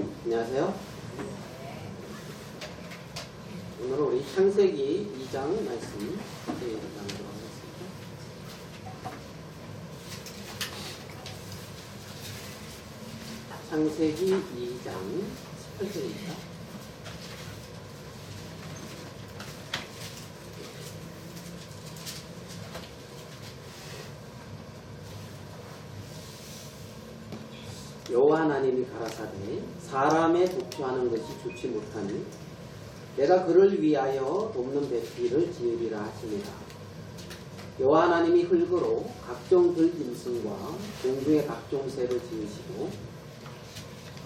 안녕하세요. 오늘은 우리 창세기 2장 말씀 나누도록 하겠습니다. 창세기 2장 18절입니다. 여호와 하나님이 가라사대 사람의 독주하는 것이 좋지 못하니 내가 그를 위하여 돕는 배필을 지으리라 하십니다. 여호와 하나님이 흙으로 각종 들짐승과 공중의 각종 새를 지으시고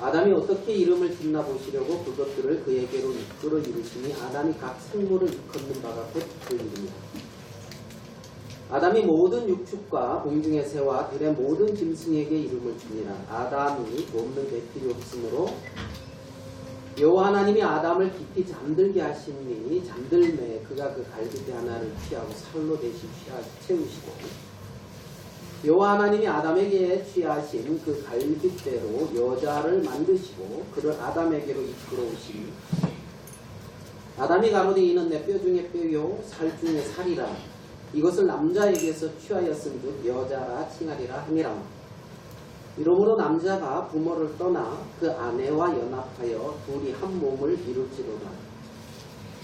아담이 어떻게 이름을 짓나 보시려고 그것들을 그에게로 이끌어 이르시니 아담이 각 생물을 일컫는 바가 곧 그 이름이라. 아담이 모든 육축과 공중의 새와 들의 모든 짐승에게 이름을 주니라. 아담이 돕는 배필이 없으므로 여호와 하나님이 아담을 깊이 잠들게 하시니 잠들매 그가 그 갈빗대 하나를 취하고 살로 대신 채우시고 여호와 하나님이 아담에게 취하신 그 갈빗대로 여자를 만드시고 그를 아담에게로 이끌어 오시니 아담이 가로되 이는 내 뼈 중에 뼈요 살 중에 살이라. 이것을 남자에게서 취하였은즉 여자라 칭하리라 함이라. 이러므로 남자가 부모를 떠나 그 아내와 연합하여 둘이 한 몸을 이룰지로다.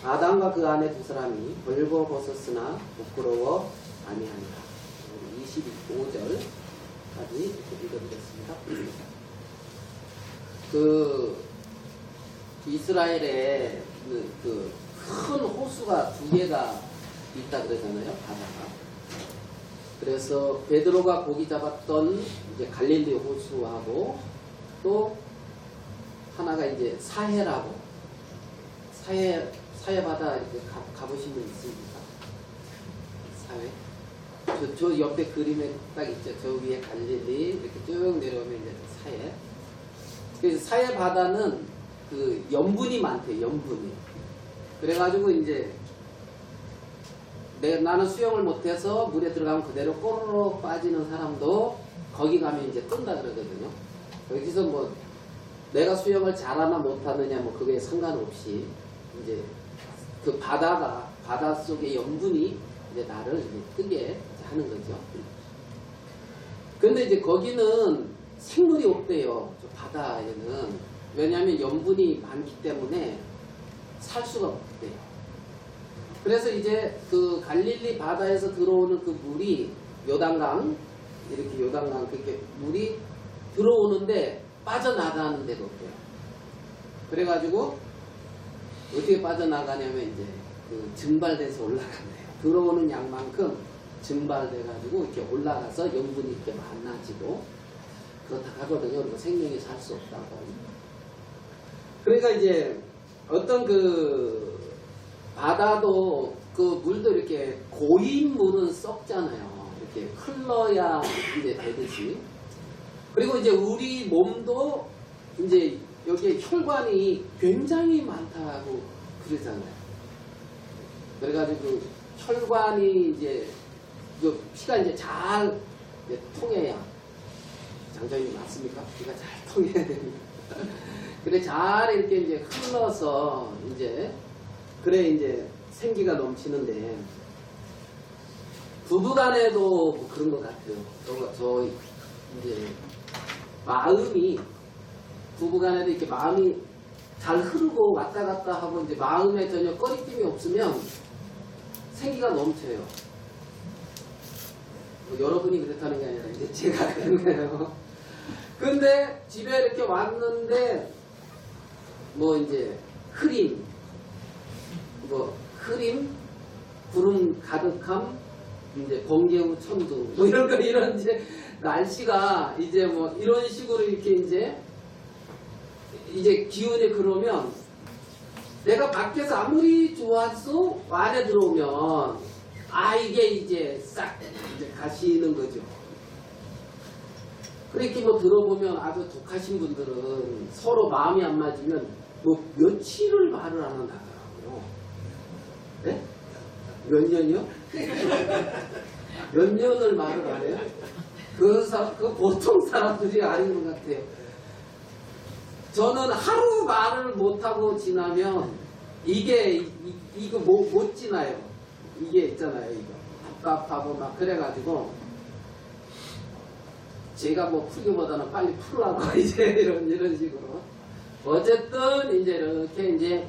아담과 그 아내 두 사람이 벌거벗었으나 부끄러워 아니하니라. 25절까지 읽어드렸습니다. 이스라엘에 그 큰 호수가 두 개가 있다 그러잖아요. 바다가. 그래서 베드로가 고기 잡았던 이제 갈릴리 호수하고 또 하나가 이제 사해라고 사해 바다 이렇게 가보신 분 있습니까? 사해. 저 옆에 그림에 딱 있죠. 저 위에 갈릴리 이렇게 쭉 내려오면 이제 사해. 그래서 사해 바다는 그 염분이 많대요. 염분이. 그래가지고 이제 나는 수영을 못해서 물에 들어가면 그대로 꼬르륵 빠지는 사람도 거기 가면 이제 뜬다 그러거든요. 여기서 뭐 내가 수영을 잘하나 못하느냐 뭐 그게 상관없이 이제 그 바다 속의 염분이 이제 나를 이제 뜨게 하는 거죠. 근데 이제 거기는 생물이 없대요. 저 바다에는. 왜냐하면 염분이 많기 때문에 살 수가 없대요. 그래서 이제 그 갈릴리 바다에서 들어오는 그 물이 요단강 이렇게 요단강 그렇게 물이 들어오는데 빠져나가는 데가 없대요. 그래가지고 어떻게 빠져나가냐면 이제 그 증발돼서 올라간대요. 들어오는 양만큼 증발돼가지고 이렇게 올라가서 염분이 이렇게 많아지고 그렇다 하거든요. 그리고 생명이 살 수 없다고. 그러니까 이제 어떤 그 바다도 그 물도 이렇게 고인 물은 썩잖아요. 이렇게 흘러야 이제 되듯이. 그리고 이제 우리 몸도 이제 여기에 혈관이 굉장히 많다고 그러잖아요. 그래가지고 혈관이 이제 피가 이제 잘 통해야 장장님 맞습니까? 피가 잘 통해야 됩니다. 그래 잘 이렇게 이제 흘러서 이제 그래 이제 생기가 넘치는데 부부간에도 뭐 그런 것 같아요. 저 이제 마음이 부부간에도 이렇게 마음이 잘 흐르고 왔다 갔다 하고 이제 마음에 전혀 꺼리낌이 없으면 생기가 넘쳐요. 뭐 여러분이 그렇다는 게 아니라 이제 제가 그런 거예요. 근데 집에 이렇게 왔는데 뭐 이제 흐림, 구름 가득함, 이제 번개 후 천둥, 뭐 이런 이제 날씨가 이제 뭐 이런 식으로 이렇게 이제 기운이 그러면 내가 밖에서 아무리 좋아서 안에 들어오면 이게 이제 싹 이제 가시는 거죠. 그렇게 뭐 들어보면 아주 독하신 분들은 서로 마음이 안 맞으면 뭐 며칠을 말을 안 한다더라고요. 네? 몇 년이요? 몇 년을 말을 안 해요? 그 보통 사람들이 아닌 것 같아요. 저는 하루 말을 못하고 지나면 이거 못 지나요. 이게 있잖아요. 이거 답답하고 막 그래가지고 제가 뭐 풀기보다는 빨리 풀라고 이제 이런 식으로 어쨌든 이제 이렇게 이제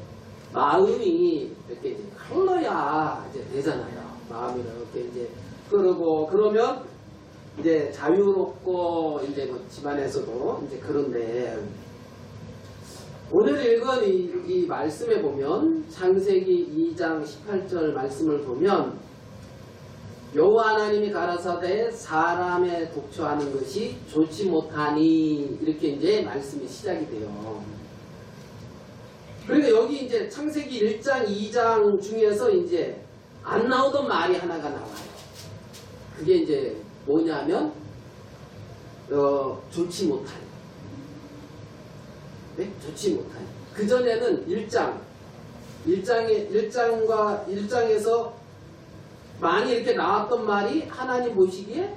마음이 이렇게 이제 흘러야 이제 되잖아요. 마음이 이렇게 이제 흐르고 그러면 이제 자유롭고 이제 뭐 집안에서도 이제 그런데 오늘 읽은 이 말씀에 보면 창세기 2장 18절 말씀을 보면 여호와 하나님이 가라사대 사람의 독초하는 것이 좋지 못하니 이렇게 이제 말씀이 시작이 돼요. 그러니까 여기 이제 창세기 1장 2장 중에서 이제 안 나오던 말이 하나가 나와요. 그게 이제 뭐냐면 좋지 못하니. 네? 좋지 못하니. 그전에는 1장에서 많이 이렇게 나왔던 말이 하나님 보시기에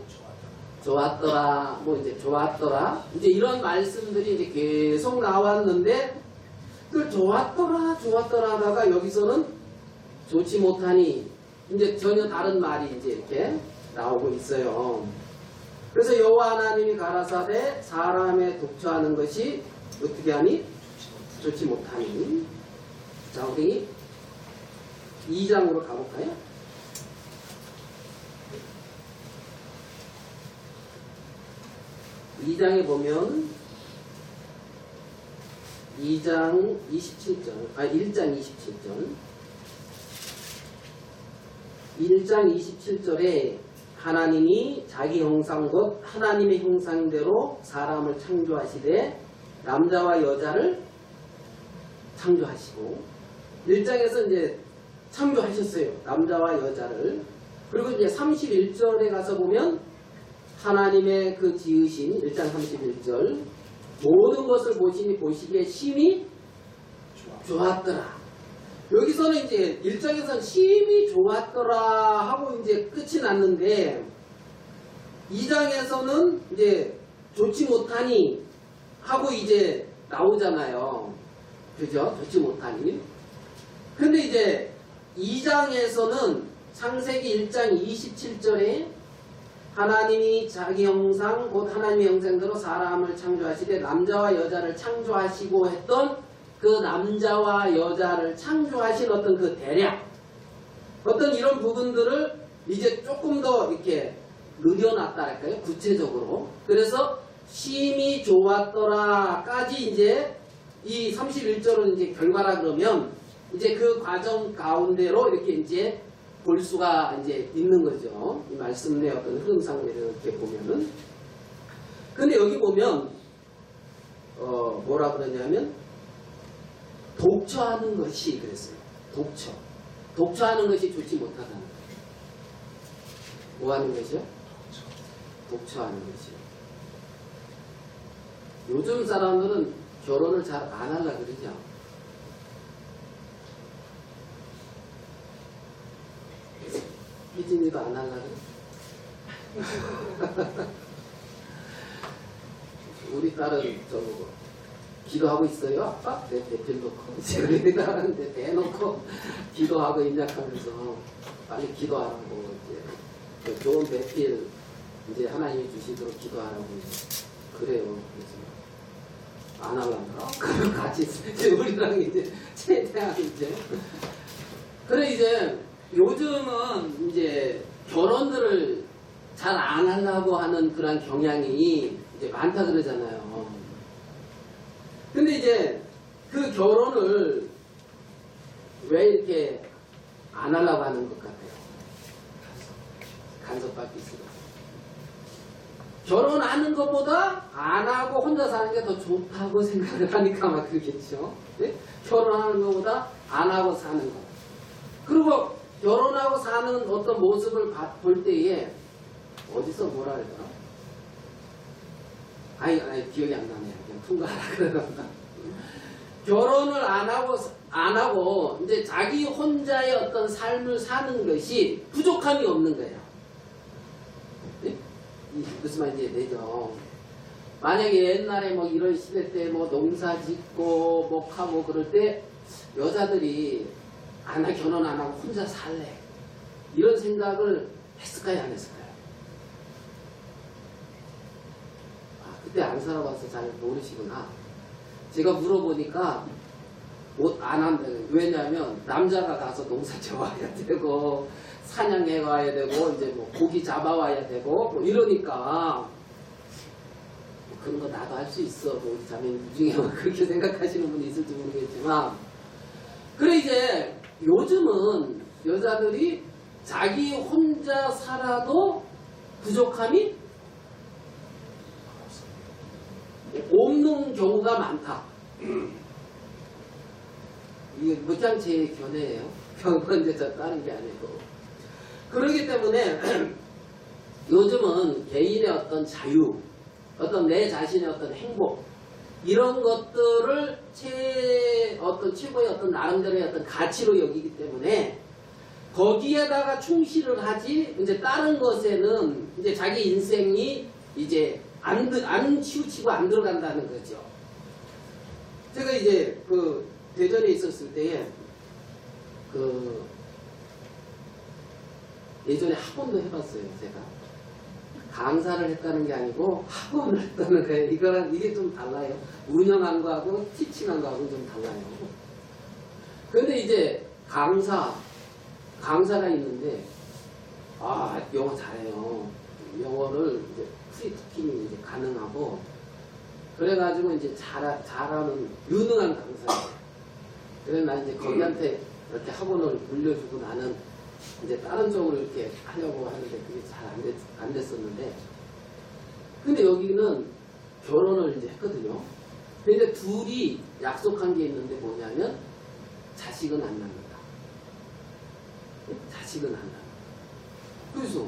좋았더라, 뭐 이제 좋았더라, 이제 이런 말씀들이 이제 계속 나왔는데, 그 좋았더라 하다가 여기서는 좋지 못하니, 이제 전혀 다른 말이 이제 이렇게 나오고 있어요. 그래서 여호와 하나님이 가라사대 사람의 독초하는 것이 어떻게 하니? 좋지 못하니. 자, 우리 2장으로 가볼까요? 2장에 보면 1장 27절 1장 27절에 하나님이 자기 형상 곧 하나님의 형상대로 사람을 창조하시되 남자와 여자를 창조하시고 1장에서 이제 창조하셨어요. 남자와 여자를. 그리고 이제 31절에 가서 보면 하나님의 그 지으신 1장 31절 모든 것을 보시니 보시기에 심히 좋았더라. 여기서는 이제 1장에서는 심히 좋았더라 하고 이제 끝이 났는데 2장에서는 이제 좋지 못하니 하고 이제 나오잖아요. 그죠? 좋지 못하니. 근데 이제 2장에서는 창세기 1장 27절에 하나님이 자기 형상 곧 하나님의 형상대로 사람을 창조하시되 남자와 여자를 창조하시고 했던 그 남자와 여자를 창조하신 어떤 그 대략 어떤 이런 부분들을 이제 조금 더 이렇게 늘여놨다랄까요? 구체적으로. 그래서 심히 좋았더라까지 이제 이 31절은 이제 결과라 그러면 이제 그 과정 가운데로 이렇게 이제 볼 수가 이제 있는 거죠. 이 말씀 내 어떤 흐름상을 이렇게 보면은. 근데 여기 보면, 뭐라 그러냐면, 독처하는 것이 그랬어요. 독처하는 것이 좋지 못하다는 거예요. 뭐 하는 것이요? 독처하는 것이요. 요즘 사람들은 결혼을 잘 안 하려고 그러죠. 혜진이도 안 하려고 그래? 우리 딸은 저보고 기도하고 있어요, 아빠? 내 대필 놓고 우리 딸한테 대놓고 기도하고 인작하면서 빨리 기도하라고 이제 좋은 대필 이제 하나님이 주시도록 기도하라고 이제 그래요. 그래서 안 하려고 그럼 같이 우리랑 이제 최대한 이제 그래 이제 요즘은 이제 결혼들을 잘 안 하려고 하는 그런 경향이 이제 많다 그러잖아요. 근데 이제 그 결혼을 왜 이렇게 안 하려고 하는 것 같아요? 간섭받기 싫어. 결혼하는 것보다 안 하고 혼자 사는 게 더 좋다고 생각을 하니까 아마 그러겠죠. 네? 결혼하는 것보다 안 하고 사는 거. 그리고 결혼하고 사는 어떤 모습을 볼 때에 어디서 뭐라 그러더라? 아니 기억이 안 나네요. 그냥 통과하라 그러던가. 결혼을 안 하고 이제 자기 혼자의 어떤 삶을 사는 것이 부족함이 없는 거예요. 네? 무슨 말인지 되죠? 만약에 옛날에 뭐 이런 시대 때 뭐 농사 짓고 뭐 하고 그럴 때 여자들이 나 결혼 안 하고 혼자 살래 이런 생각을 했을까요 안 했을까요? 그때 안 살아봐서 잘 모르시구나. 제가 물어보니까 못 안 한다. 왜냐하면 남자가 가서 농사 져와야 되고 사냥해 와야 되고 이제 뭐 고기 잡아와야 되고 뭐 이러니까 그런 거 나도 할 수 있어. 뭐 우리 자매님 중에 그렇게 생각하시는 분이 있을지 모르겠지만 그래 이제 요즘은 여자들이 자기 혼자 살아도 부족함이 없는 경우가 많다. 이게 그냥 제 견해예요. 그건 이제 저 다른 게 아니고. 그렇기 때문에 요즘은 개인의 어떤 자유, 어떤 내 자신의 어떤 행복 이런 것들을 최고의 어떤 나름대로의 어떤 가치로 여기기 때문에 거기에다가 충실을 하지 이제 다른 것에는 이제 자기 인생이 이제 안 치우치고 안 들어간다는 거죠. 제가 이제 그 대전에 있었을 때에 그 예전에 학원도 해봤어요. 제가 강사를 했다는 게 아니고 학원을 했다는 거예요. 이게 좀 달라요. 운영한 거하고 티칭한 거하고 좀 달라요. 그런데 이제 강사가 있는데 영어 잘해요. 영어를 이제 프리토킹이 이제 가능하고 그래가지고 이제 잘하는 유능한 강사예요. 그래서 난 이제 거기한테 이렇게 학원을 물려주고 나는 이제 다른 쪽으로 이렇게 하려고 하는데 그게 잘 안 됐었는데 근데 여기는 결혼을 이제 했거든요. 근데 둘이 약속한 게 있는데 뭐냐면 자식은 안 낳는다. 자식은 안 낳는다. 그래서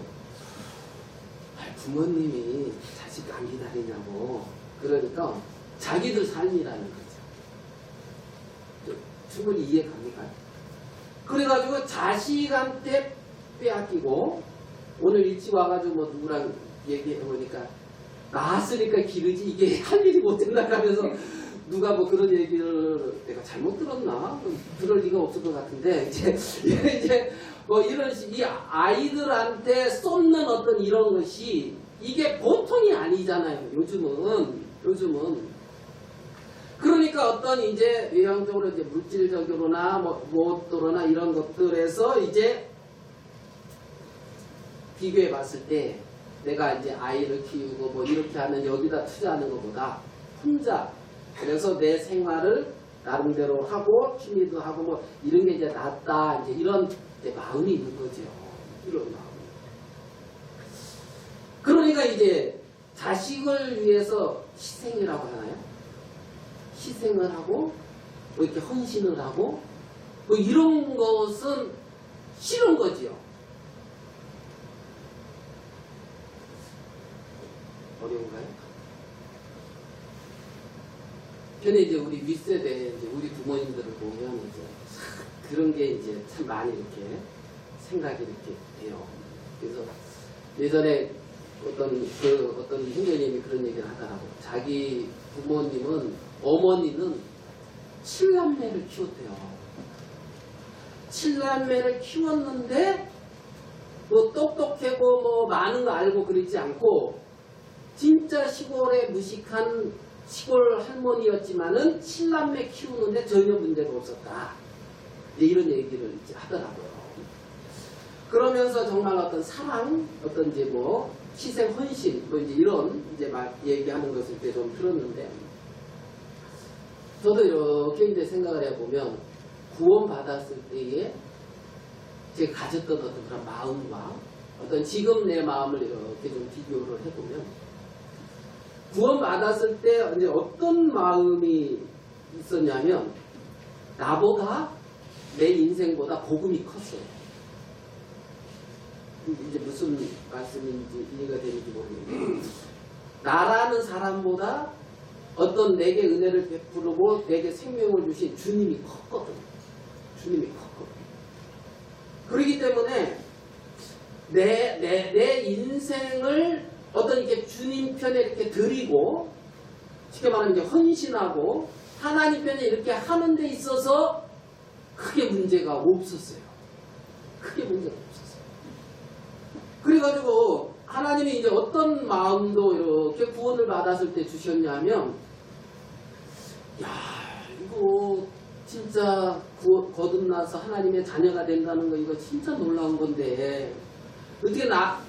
부모님이 자식 안 기다리냐고 그러니까 자기들 삶이라는 거죠. 충분히 이해 갑니까? 그래가지고 자식한테 빼앗기고 오늘 일찍 와가지고 뭐 누구랑 얘기해보니까 나왔으니까 기르지 이게 할 일이 못 된다 하면서 누가 뭐 그런 얘기를 내가 잘못 들었나? 들을 리가 없을 것 같은데 이제 뭐 이런 이 아이들한테 쏟는 어떤 이런 것이 이게 보통이 아니잖아요. 요즘은 그러니까 어떤 이제 외형적으로 이제 물질적으로나 무엇으로나 이런 것들에서 이제 비교해 봤을 때 내가 이제 아이를 키우고 뭐 이렇게 하면 여기다 투자하는 것보다 혼자 그래서 내 생활을 나름대로 하고 취미도 하고 뭐 이런 게 이제 낫다 이제 이런 이제 마음이 있는 거죠. 이런 마음. 그러니까 이제 자식을 위해서 희생이라고 하나요? 희생을 하고 뭐 이렇게 헌신을 하고 뭐 이런 것은 싫은 거지요. 어려운가요? 근데 이제 우리 윗세대 이제 우리 부모님들을 보면 이제 그런 게 이제 참 많이 이렇게 생각이 이렇게 돼요. 그래서 예전에 어떤 형제님이 그런 얘기를 하더라고. 자기 부모님은 어머니는 7남매를 키웠대요. 7남매를 키웠는데 뭐 똑똑하고 뭐 많은 거 알고 그러지 않고 진짜 시골에 무식한 시골 할머니였지만은 7남매 키우는데 전혀 문제가 없었다. 이런 얘기를 이제 하더라고요. 그러면서 정말 어떤 사랑, 어떤 이제 뭐 희생, 헌신, 뭐 이제 이런 이제 막 얘기하는 것을 이제 좀 들었는데, 저도 이렇게 이제 생각을 해보면 구원받았을 때에 제가 가졌던 어떤 그런 마음과 어떤 지금 내 마음을 이렇게 좀 비교를 해보면 구원받았을 때 이제 어떤 마음이 있었냐면 나보다 내 인생보다 복음이 컸어요. 이제 무슨 말씀인지 이해가 되는지 모르겠는데 나라는 사람보다 어떤 내게 은혜를 베푸고 내게 생명을 주신 주님이 컸거든. 주님이 컸거든. 그렇기 때문에 내 인생을 어떤 이렇게 주님 편에 이렇게 드리고 쉽게 말하면 이제 헌신하고 하나님 편에 이렇게 하는 데 있어서 크게 문제가 없었어요. 크게 문제가 없었어요. 그래가지고 하나님이 이제 어떤 마음도 이렇게 구원을 받았을 때 주셨냐면, 야, 이거 진짜 거듭나서 하나님의 자녀가 된다는 거 이거 진짜 놀라운 건데 어떻게 나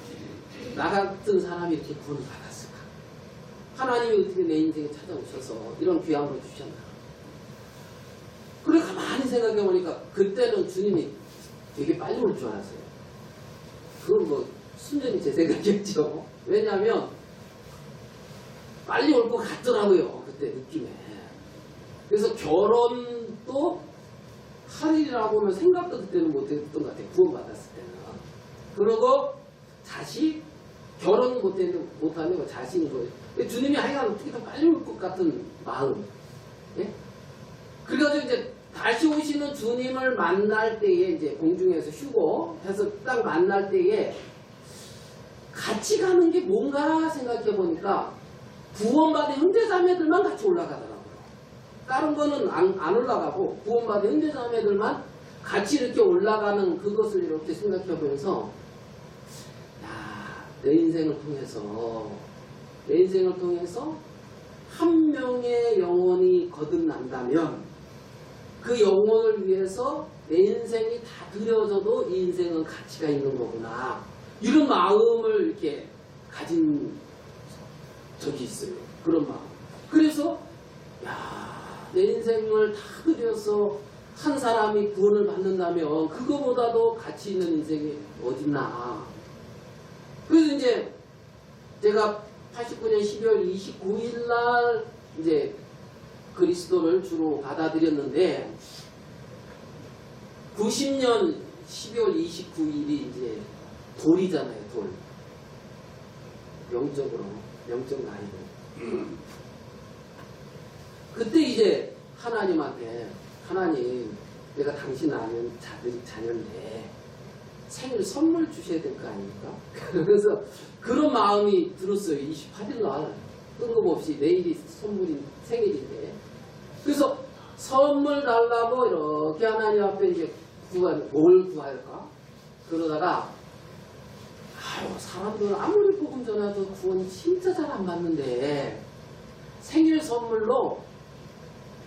같은 사람이 이렇게 구원을 받았을까? 하나님이 어떻게 내 인생에 찾아오셔서 이런 귀한 걸 주셨나? 그래 가만히 생각해 보니까 그때는 주님이 되게 빨리 올 줄 알았어요. 그건 뭐 순전히 제 생각이었죠. 왜냐하면 빨리 올 것 같더라고요. 그때 느낌에. 그래서 결혼도 하리라고는 생각도 그때는 못했던 것 같아요. 구원받았을 때는. 그리고 자식, 결혼 못하면 자식인 거예요. 주님이 하여간 어떻게 더 빨리 올 것 같은 마음. 예? 그래가지고 이제 다시 오시는 주님을 만날 때에 이제 공중에서 쉬고 해서 딱 만날 때에 같이 가는 게 뭔가 생각해 보니까 구원받은 형제자매들만 같이 올라가더라고요. 다른 거는 안 올라가고 구원받은 형제자매들만 같이 이렇게 올라가는 그것을 이렇게 생각해 보면서, 야, 내 인생을 통해서 한 명의 영혼이 거듭난다면 그 영혼을 위해서 내 인생이 다 드려져도 이 인생은 가치가 있는 거구나. 이런 마음을 이렇게 가진 적이 있어요. 그런 마음. 그래서 야, 내 인생을 다 드려서 한 사람이 구원을 받는다면 그거보다도 가치 있는 인생이 어딨나. 그래서 이제 제가 89년 12월 29일 날 이제 그리스도를 주로 받아들였는데 90년 12월 29일이 이제 돌이잖아요. 돌. 영적 나이로. 그때 이제 하나님한테, 하나님, 내가 당신 아는 자녀인데 생일 선물 주셔야 될 거 아닙니까? 그래서 그런 마음이 들었어요. 28일 날 뜬금없이 내일이 생일인데. 그래서 선물 달라고 이렇게 하나님 앞에 이제 뭘 구할까? 그러다가 사람들은 아무리 복음 전해도 구원 진짜 잘 안 받는데 생일 선물로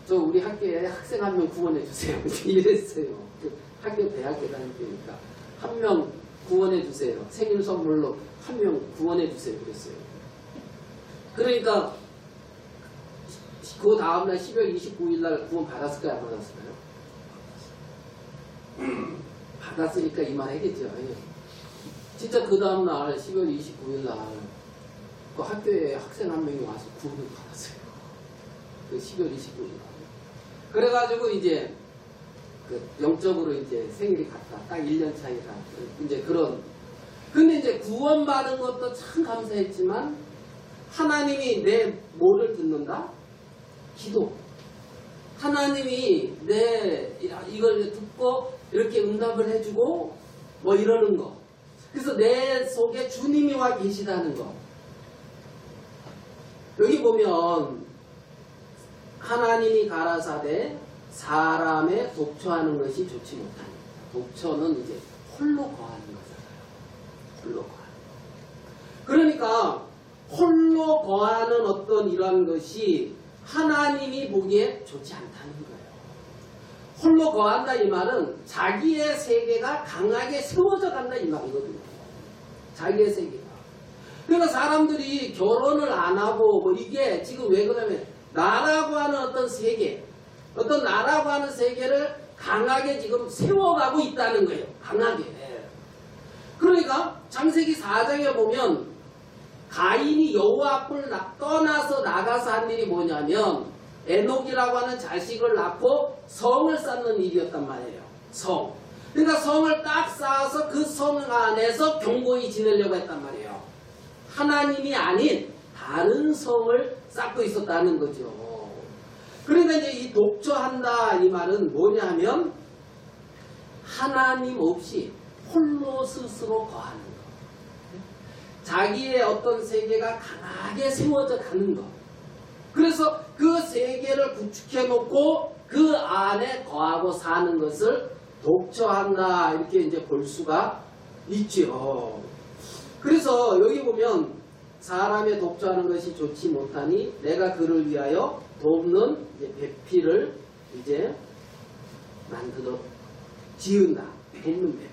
저 우리 학교에 학생 한 명 구원해 주세요. 이랬어요. 학교 대학교 다닐 때니까 한 명 구원해 주세요. 생일 선물로 한 명 구원해 주세요. 그랬어요. 그러니까 그 다음날 12월 29일 날 구원 받았을까요? 안 받았을까요? 받았으니까 이 말 하겠죠. 진짜 그 다음날 12월 29일 날 그 학교에 학생 한 명이 와서 구원을 받았어요. 그 12월 29일 날. 그래가지고 이제 그 영적으로 이제 생일이 같다. 딱 1년 차이가. 이제 그런. 근데 이제 구원받은 것도 참 감사했지만 하나님이 내 뭐를 듣는다? 기도. 하나님이 내 이걸 듣고 이렇게 응답을 해주고 뭐 이러는 거. 그래서 내 속에 주님이 와 계시다는 거. 여기 보면 하나님이 가라사대 사람의 독처하는 것이 좋지 못하니까. 독처는 이제 홀로 거하는 거잖아요. 홀로 거하는 거. 그러니까 홀로 거하는 어떤 이러한 것이 하나님이 보기에 좋지 않다는 거예요. 홀로 거한다 이 말은 자기의 세계가 강하게 세워져 간다 이 말이거든요. 자기의 세계가. 그러니까 사람들이 결혼을 안 하고 뭐 이게 지금 왜 그러냐면 나라고 하는 어떤 세계, 어떤 나라고 하는 세계를 강하게 지금 세워가고 있다는 거예요. 강하게. 그러니까 창세기 4장에 보면 가인이 여호와 앞을 떠나서 나가서 한 일이 뭐냐면 에녹이라고 하는 자식을 낳고 성을 쌓는 일이었단 말이에요. 성. 그러니까 성을 딱 쌓아서 그 성 안에서 경고히 지내려고 했단 말이에요. 하나님이 아닌 다른 성을 쌓고 있었다는 거죠. 그러니까 이제 이 독처한다 이 말은 뭐냐 하면 하나님 없이 홀로 스스로 거하는 것. 자기의 어떤 세계가 강하게 세워져 가는 것. 그래서 그 세계를 구축해 놓고 그 안에 거하고 사는 것을 독처한다 이렇게 이제 볼 수가 있죠. 그래서 여기 보면 사람의 독처하는 것이 좋지 못하니 내가 그를 위하여 돕는 이제 배필을 이제 만들어 지은다. 돕는 배필.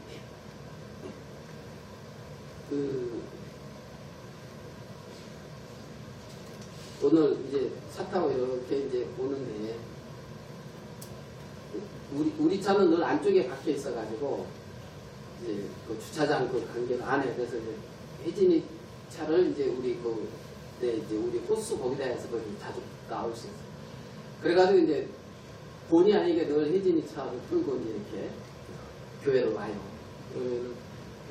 오늘 이제 차 타고 이렇게 이제 오는데 우리 차는 늘 안쪽에 박혀 있어가지고 이제 그 주차장 그 간격 안에 그래서 이제 혜진이 차를 이제 우리 이제 우리 호수 거기다 해서 거기 자주 나올 수 있어요. 그래가지고 이제 본의 아니게 늘 혜진이 차를 끌고 이제 이렇게 교회로 와요. 그러면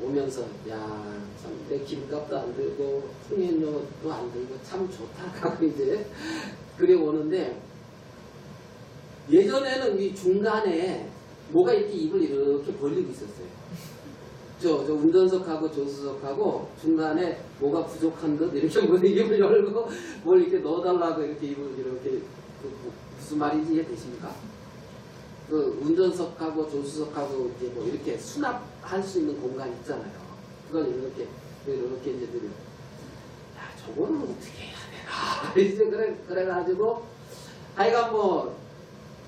오면서 야 참 내 김값도 안 들고 풍년료도 안 들고 참 좋다 하고 이제 그래 오는데 예전에는 이 중간에 뭐가 이렇게 입을 이렇게 벌리고 있었어요. 저 운전석하고 조수석하고 중간에 뭐가 부족한 듯 이렇게 입을 열고 뭘 이렇게 넣어달라고 이렇게 입을 이렇게 무슨 말인지 이해되십니까? 그 운전석하고 조수석하고 이제 뭐 이렇게 수납할 수 있는 공간 있잖아요. 그걸 이렇게 이제 들여. 야 저거는 어떻게 해야 되나? 이제 그래가지고 하여간 뭐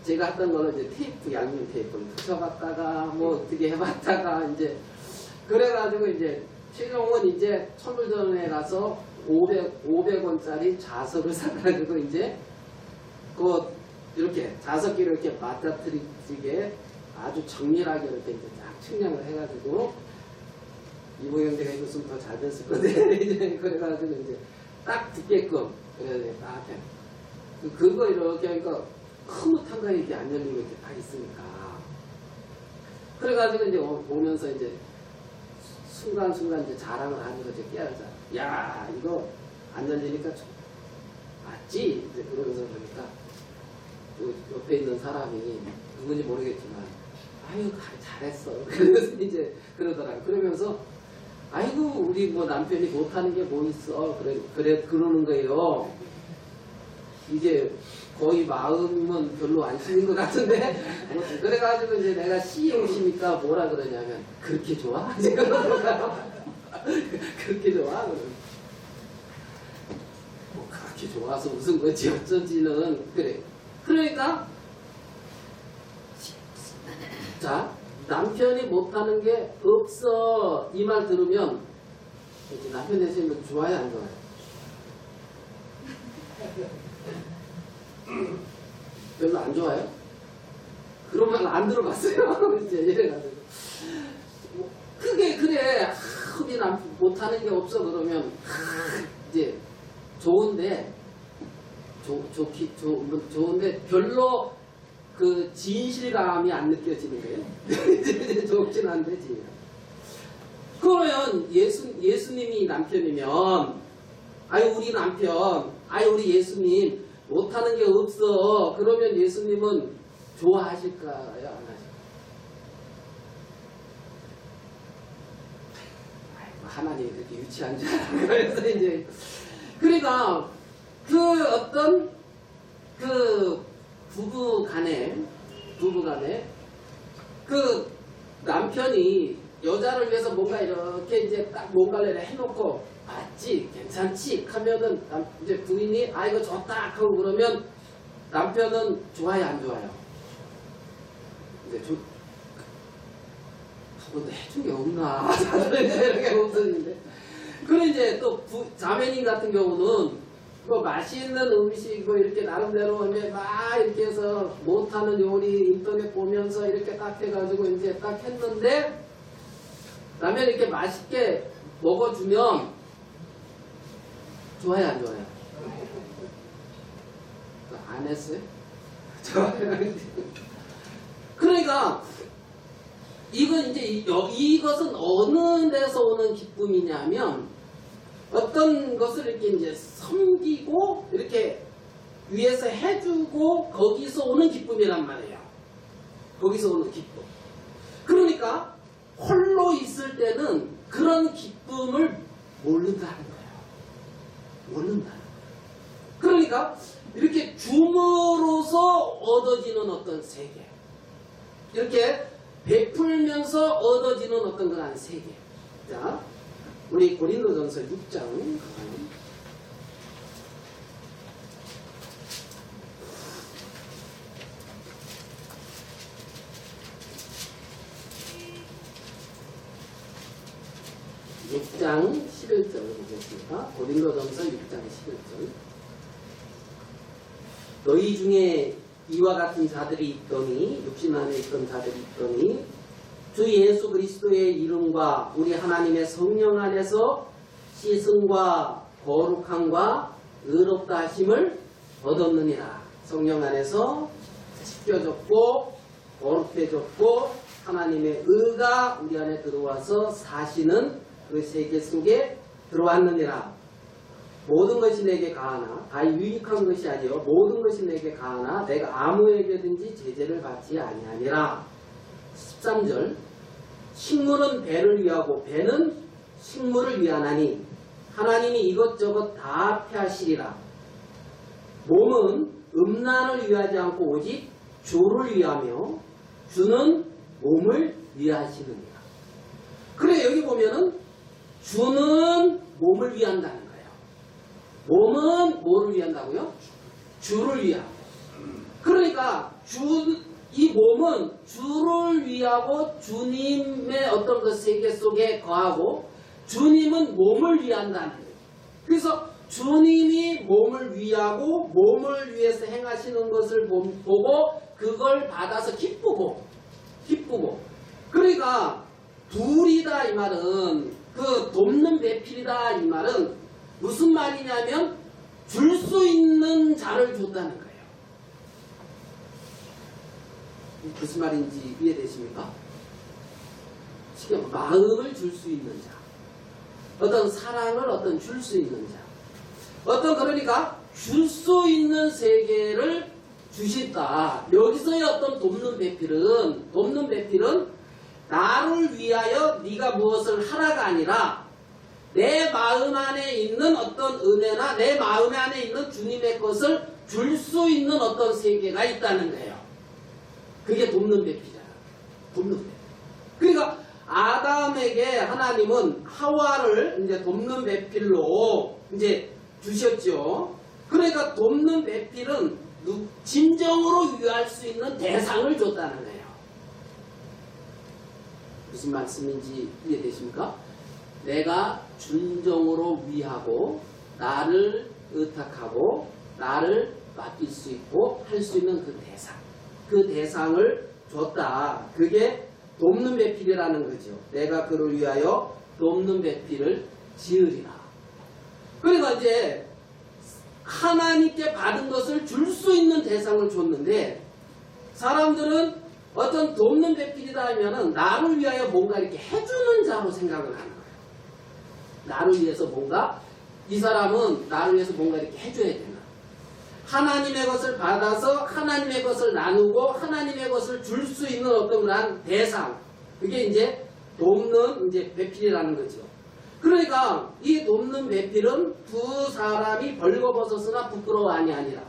제가 했던 거는 이제 테이프 양면 테이프를 붙여봤다가 뭐 어떻게 해봤다가 이제 그래가지고 이제 최종은 이제 천물점에 가서 500원짜리 자석을 사가지고 이제 그 이렇게 자석기를 이렇게 맞닥뜨리게 아주 정밀하게 이렇게 이제 딱 측량을 해가지고 이모형제가 입었으면 더 잘 됐을 건데 이제 그래가지고 이제 딱 듣게끔 그래야 딱 해. 그거 이렇게 하니까 흐뭇한 거 이렇게 안 열리고 이렇게 딱 있으니까 그래가지고 이제 오면서 이제 순간순간 이제 자랑을 하면서 이제 깨알자. 야 이거 안 열리니까 맞지? 이제 그러면서 그러니까 옆에 있는 사람이 누군지 모르겠지만 아유 잘했어. 그래서 이제 그러더라고. 그러면서 아이고 우리 뭐 남편이 못하는 게 뭐 있어. 그래 그러는 거예요. 이제 거의 마음은 별로 안 쓰는 것 같은데 그래가지고 이제 내가 CEO시니까 뭐라 그러냐면 그렇게 좋아? 이제 그러더라고요. 그렇게 좋아? 뭐 그렇게 좋아서 무슨 거지 어쩐지는 그래. 그러니까 자 남편이 못하는 게 없어 이 말 들으면 이제 남편 대신 뭐 좋아요 안 좋아요? 별로 안 좋아요? 그런 말 안 들어봤어요. 이제 이래가지고 크게 그래 우리 남편 못하는 게 없어 그러면 이제 좋은데 좋은데 별로 그 진실감이 안 느껴지는 거예요. 좋긴 한데 진실감. 그러면 예수님이 남편이면 아유 우리 남편 아유 우리 예수님 못하는 게 없어. 그러면 예수님은 좋아하실까요? 안 하실까요? 아이고 하나님이 그렇게 유치한 줄 알아요. 그래서 이제 그러니까 그 어떤 그 부부 간에 그 남편이 여자를 위해서 뭔가 이렇게 이제 딱 뭔가를 해놓고 맞지 괜찮지 하면은 이제 부인이 아 이거 좋다 하고 그러면 남편은 좋아요 안 좋아요? 이제 부부도 해준 게 없나 이렇게 없었는데 그리고 이제 또 자매님 같은 경우는 뭐 맛있는 음식 뭐 이렇게 나름대로 이제 막 이렇게 해서 못하는 요리 인터넷 보면서 이렇게 딱 해가지고 이제 딱 했는데 라면 이렇게 맛있게 먹어주면 좋아요 안 좋아요? 안 했어요? 좋아요. 그러니까 이건 이제 이것은 어느 데서 오는 기쁨이냐면 어떤 것을 이렇게 이제 섬기고 이렇게 위에서 해주고 거기서 오는 기쁨이란 말이에요. 거기서 오는 기쁨. 그러니까 홀로 있을 때는 그런 기쁨을 모른다는 거예요. 모른다는 거예요. 그러니까 이렇게 줌으로서 얻어지는 어떤 세계, 이렇게 베풀면서 얻어지는 어떤 그런 세계. 자, 우리 고린도전서 6장 11절 보겠습니다. 고린도전서 6장 11절. 너희 중에 이와 같은 자들이 있더니, 육신 안에 있던 자들이 있더니 주 예수 그리스도의 이름과 우리 하나님의 성령 안에서 씻음과 거룩함과 의롭다 하심을 얻었느니라. 성령 안에서 씻겨졌고 거룩해졌고 하나님의 의가 우리 안에 들어와서 사시는 그 세계 속에 들어왔느니라. 모든 것이 내게 가하나, 다 유익한 것이 아니요 모든 것이 내게 가하나 내가 아무에게든지 제재를 받지 아니하니라. 13절. 식물은 배를 위하고 배는 식물을 위하나니 하나님이 이것저것 다 폐하시리라. 몸은 음란을 위하지 않고 오직 주를 위하며 주는 몸을 위하시느니라. 그래, 여기 보면은 주는 몸을 위한다는 거예요. 몸은 뭐를 위한다고요? 주를 위하고. 그러니까 이 몸은 주를 위하고 주님의 어떤 그 세계 속에 거하고 주님은 몸을 위한다는 거예요. 그래서 주님이 몸을 위하고 몸을 위해서 행하시는 것을 보고 그걸 받아서 기쁘고 그러니까 둘이다 이 말은 그 돕는 배필이다 이 말은 무슨 말이냐면 줄 수 있는 자를 줬다는 거예요. 무슨 말인지 이해되십니까? 지금 마음을 줄 수 있는 자, 어떤 사랑을 어떤 줄 수 있는 자, 어떤 그러니까 줄 수 있는 세계를 주신다. 여기서의 어떤 돕는 배필은 나를 위하여 네가 무엇을 하라가 아니라 내 마음 안에 있는 어떤 은혜나 내 마음 안에 있는 주님의 것을 줄 수 있는 어떤 세계가 있다는 거예요. 그게 돕는 배필이잖아. 돕는 배필. 그러니까 아담에게 하나님은 하와를 이제 돕는 배필로 이제 주셨죠. 그러니까 돕는 배필은 진정으로 위할 수 있는 대상을 줬다는 거예요. 무슨 말씀인지 이해되십니까? 내가 진정으로 위하고 나를 의탁하고 나를 맡길 수 있고 할 수 있는 그 대상, 그 대상을 줬다. 그게 돕는 배필이라는 거죠. 내가 그를 위하여 돕는 배필을 지으리라. 그러니까 이제 하나님께 받은 것을 줄 수 있는 대상을 줬는데 사람들은 어떤 돕는 배필이다 하면은 나를 위하여 뭔가 이렇게 해주는 자로 생각을 하는 거예요. 나를 위해서 뭔가, 이 사람은 나를 위해서 뭔가 이렇게 해줘야 되나. 하나님의 것을 받아서 하나님의 것을 나누고 하나님의 것을 줄 수 있는 어떤 그런 대상. 그게 이제 돕는 이제 배필이라는 거죠. 그러니까 이 돕는 배필은 두 사람이 벌거벗었으나 부끄러워 아니하니라.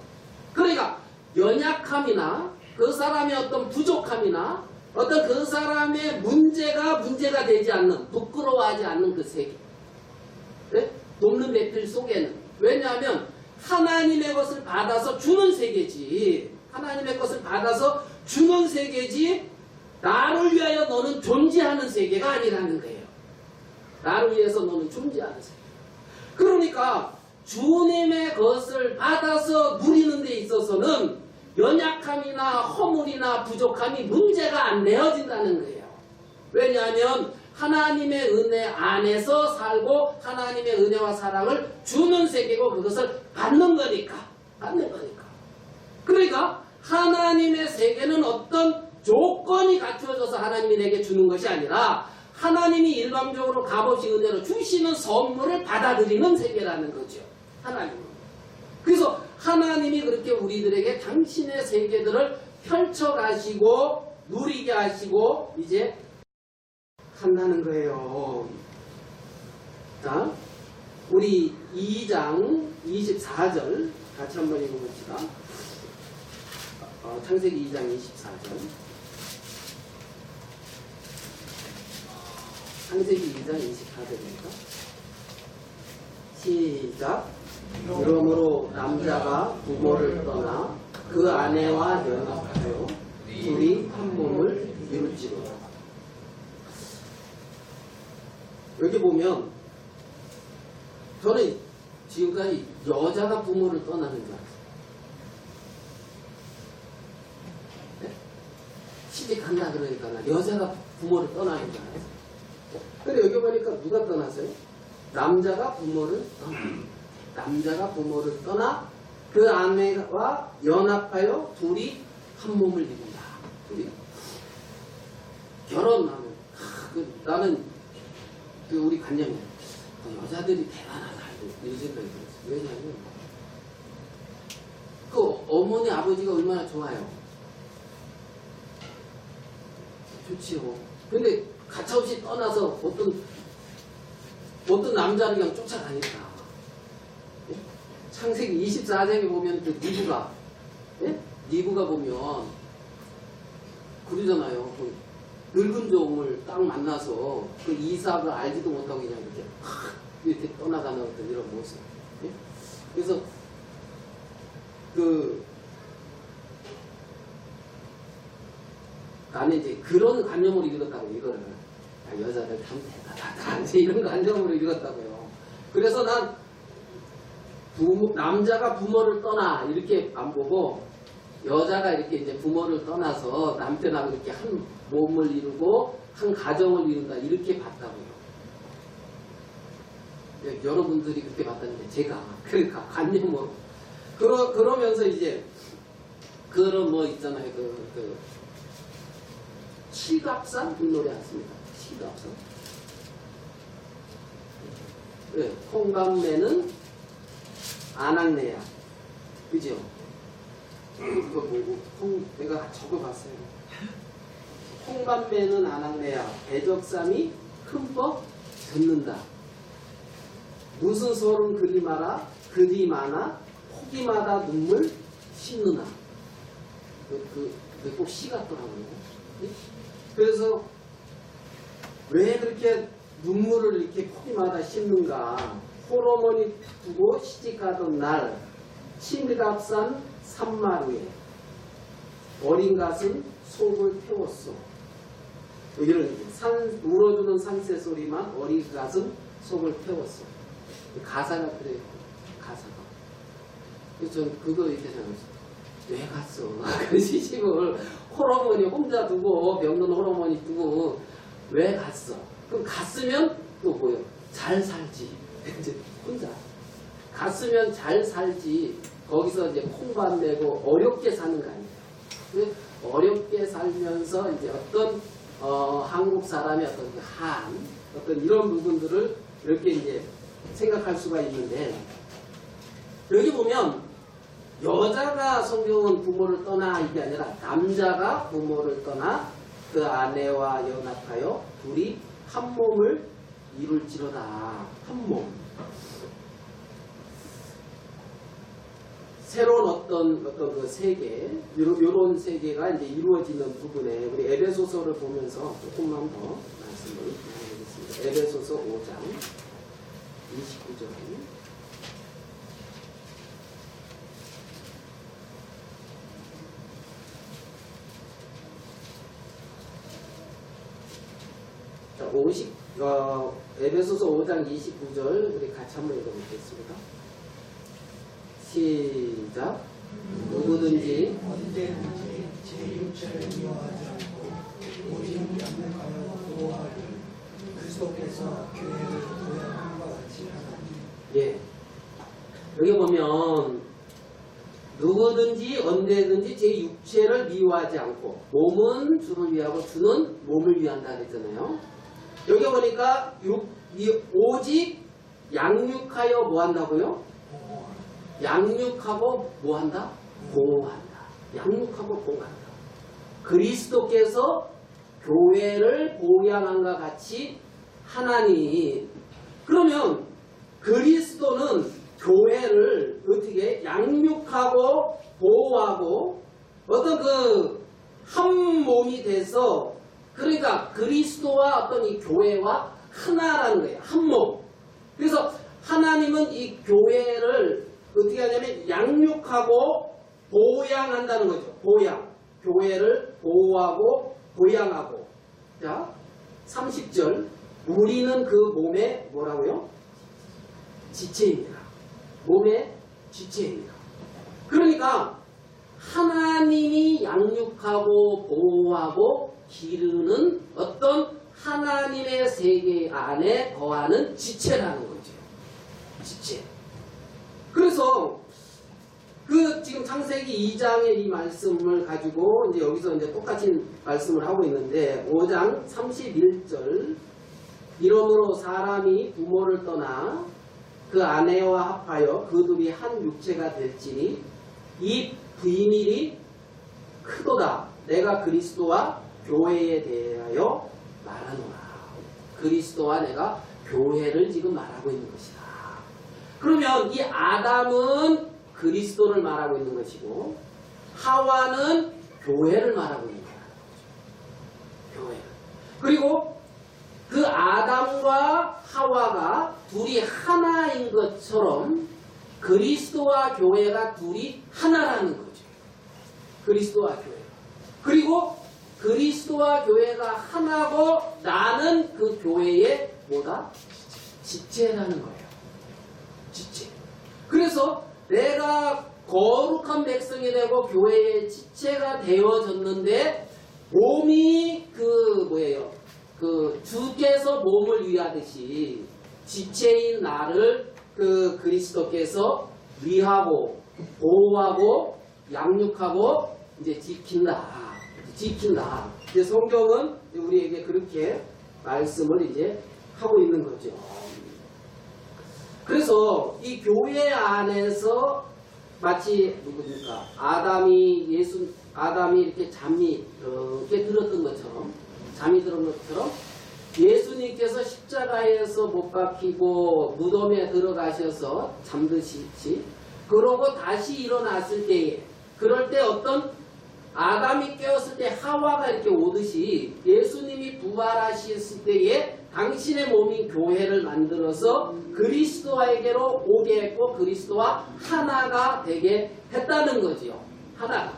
그러니까 연약함이나 그 사람의 어떤 부족함이나 어떤 그 사람의 문제가 되지 않는, 부끄러워하지 않는 그 세계. 네? 돕는 배필 속에는. 왜냐하면 하나님의 것을 받아서 주는 세계지. 하나님의 것을 받아서 주는 세계지 나를 위하여 너는 존재하는 세계가 아니라는 거예요. 나를 위해서 너는 존재하는 세계. 그러니까 주님의 것을 받아서 누리는 데 있어서는 연약함이나 허물이나 부족함이 문제가 안 되어진다는 거예요. 왜냐하면 하나님의 은혜 안에서 살고 하나님의 은혜와 사랑을 주는 세계고 그것을 받는 거니까. 그러니까 하나님의 세계는 어떤 조건이 갖추어져서 하나님이 내게 주는 것이 아니라 하나님이 일방적으로 값없이 은혜로 주시는 선물을 받아들이는 세계라는 거죠. 하나님은. 그래서 하나님이 그렇게 우리들에게 당신의 세계들을 펼쳐가시고 누리게 하시고 이제 한다는 거예요. 자, 우리 2장 24절 같이 한번 읽어봅시다. 창세기 2장 24절. 창세기 2장 24절입니다. 시작. 그러므로 남자가 부모를 떠나 그 아내와 연합하여 둘이 한 몸을 이룰지로다. 여기 보면 저는 지금까지 여자가 부모를 떠나는 줄 알았어요. 네? 시집간다 그러니까 여자가 부모를 떠나는 줄 알았어요. 근데 여기 보니까 누가 떠났어요? 남자가 부모를 떠나. 남자가 부모를 떠나 그 아내와 연합하여 둘이 한 몸을 이룬다. 둘이 결혼하면 나는 우리 관념이야. 여자들이 대단하다 이런 생각이 들었어요. 왜냐하면 그 어머니 아버지가 얼마나 좋아요. 좋지요. 근데 가차없이 떠나서 어떤 남자를 그냥 쫓아가니까. 예? 창세기 24장에 보면 그 니브가, 예? 니브가 보면 그러잖아요. 그 늙은 종을 딱 만나서 그 이삭을 알지도 못하고 그냥 이렇게 떠나가는 어떤 이런 모습. 예? 그래서 나는 이제 그런 관념으로 읽었다고 이거를. 여자들 참 대단하다. 이제 이런 관념으로 읽었다고요. 그래서 난 남자가 부모를 떠나 이렇게 안 보고 여자가 이렇게 이제 부모를 떠나서 남편하고 이렇게 한 몸을 이루고 한 가정을 이룬다 이렇게 봤다고요. 여러분들이 그렇게 봤다는데 제가 그러니까 관념으로 그러면서 이제 그런 뭐 있잖아요. 칠갑산 그 노래 아십니까? 칠갑산. 네, 홍감매는 아낙네야. 그죠? 그거 보고 내가 적어봤어요. 홍감매는 아낙네야. 대적삼이 흠뻑 듣는다. 무슨 소름 그리 많아 포기마다 눈물 씻느나. 꼭 시 같더라고요. 그래서 왜 그렇게 눈물을 이렇게 포기마다 씻는가? 호르몬이 두고 시집가던 날 칠갑산 산마루에 어린 갓은 속을 태웠어. 이런 울어주는 산새 소리만 어린 갓은 속을 태웠어. 가사가 그래요. 가사가. 그래서 전 그거 이렇게 생각했어요. 왜 갔어? 그 시집을 호르몬이 혼자 두고 병든 호르몬이 두고 왜 갔어? 그럼 갔으면 또 뭐요? 잘 살지. 이제 혼자 갔으면 잘 살지. 거기서 이제 콩밥 내고 어렵게 사는 거 아니에요? 어렵게 살면서 이제 어떤 한국 사람의 어떤 어떤 이런 부분들을 이렇게 이제 생각할 수가 있는데 여기 보면 여자가 성경은 부모를 떠나 이게 아니라 남자가 부모를 떠나 그 아내와 연합하여 둘이 한 몸을 이룰지로다. 한 몸. 새로운 어떤 그 세계, 요런 세계가 이제 이루어지는 부분에 우리 에베소서를 보면서 조금만 더 말씀을 나누겠습니다. 에베소서 5장 29절. 에베소서 5장 29절 우리 같이 한번 읽어보겠습니다. 시작. 누구든지 언제든지 제 육체를 미워하지 않고 오직 양육하여 보호하여 그리스도께서 교회를 보양함과 같이 하나니. 예. 여기 보면 누구든지 언제든지 제 육체를 미워하지 않고 몸은 주를 위하고 주는 몸을 위한다 그랬잖아요. 여기 보니까 오직 양육하여 뭐 한다고요? 양육하고 뭐 한다? 보호한다. 양육하고 보호한다. 그리스도께서 교회를 보양함과 같이 하나니. 그러면 그리스도는 교회를 어떻게 양육하고 보호하고 어떤 그 한 몸이 돼서 그러니까 그리스도와 어떤 이 교회와 하나라는 거예요. 한 몸. 그래서 하나님은 이 교회를 어떻게 하냐면 양육하고 보양한다는 거죠. 보양. 교회를 보호하고 보양하고. 자, 30절. 우리는 그 몸의 뭐라고요? 지체입니다. 몸의 지체입니다. 그러니까 하나님이 양육하고 보호하고 기르는 어떤 하나님의 세계 안에 거하는 지체라는 거죠. 지체. 그래서 그 지금 창세기 2장의 이 말씀을 가지고 이제 여기서 이제 똑같이 말씀을 하고 있는데 5장 31절 이러므로 사람이 부모를 떠나 그 아내와 합하여 그 둘이 한 육체가 될지니 이 비밀이 크도다. 내가 그리스도와 교회에 대하여 말하노라. 그리스도와 내가 교회를 지금 말하고 있는 것이다. 그러면 이 아담은 그리스도를 말하고 있는 것이고 하와는 교회를 말하고 있는 거야. 교회. 그리고 그 아담과 하와가 둘이 하나인 것처럼 그리스도와 교회가 둘이 하나라는 거죠. 그리스도와 교회. 그리고 그리스도와 교회가 하나고 나는 그 교회의 뭐다? 지체라는 거예요. 지체. 그래서 내가 거룩한 백성이 되고 교회의 지체가 되어졌는데 몸이 그 뭐예요? 그 주께서 몸을 위하듯이 지체인 나를 그 그리스도께서 위하고 보호하고 양육하고 이제 지킨다. 이제 성경은 우리에게 그렇게 말씀을 이제 하고 있는 거죠. 그래서 이 교회 안에서 마치 누구입니까? 아담이 이렇게 잠이 이렇게 들었던 것처럼 예수님께서 십자가에서 못 박히고 무덤에 들어가셔서 잠드시지 그러고 다시 일어났을 때에 그럴 때 어떤 아담이 깨었을 때 하와가 이렇게 오듯이 예수님이 부활하셨을 때에 당신의 몸인 교회를 만들어서 그리스도에게로 오게 했고 그리스도와 하나가 되게 했다는 거지요. 하나가.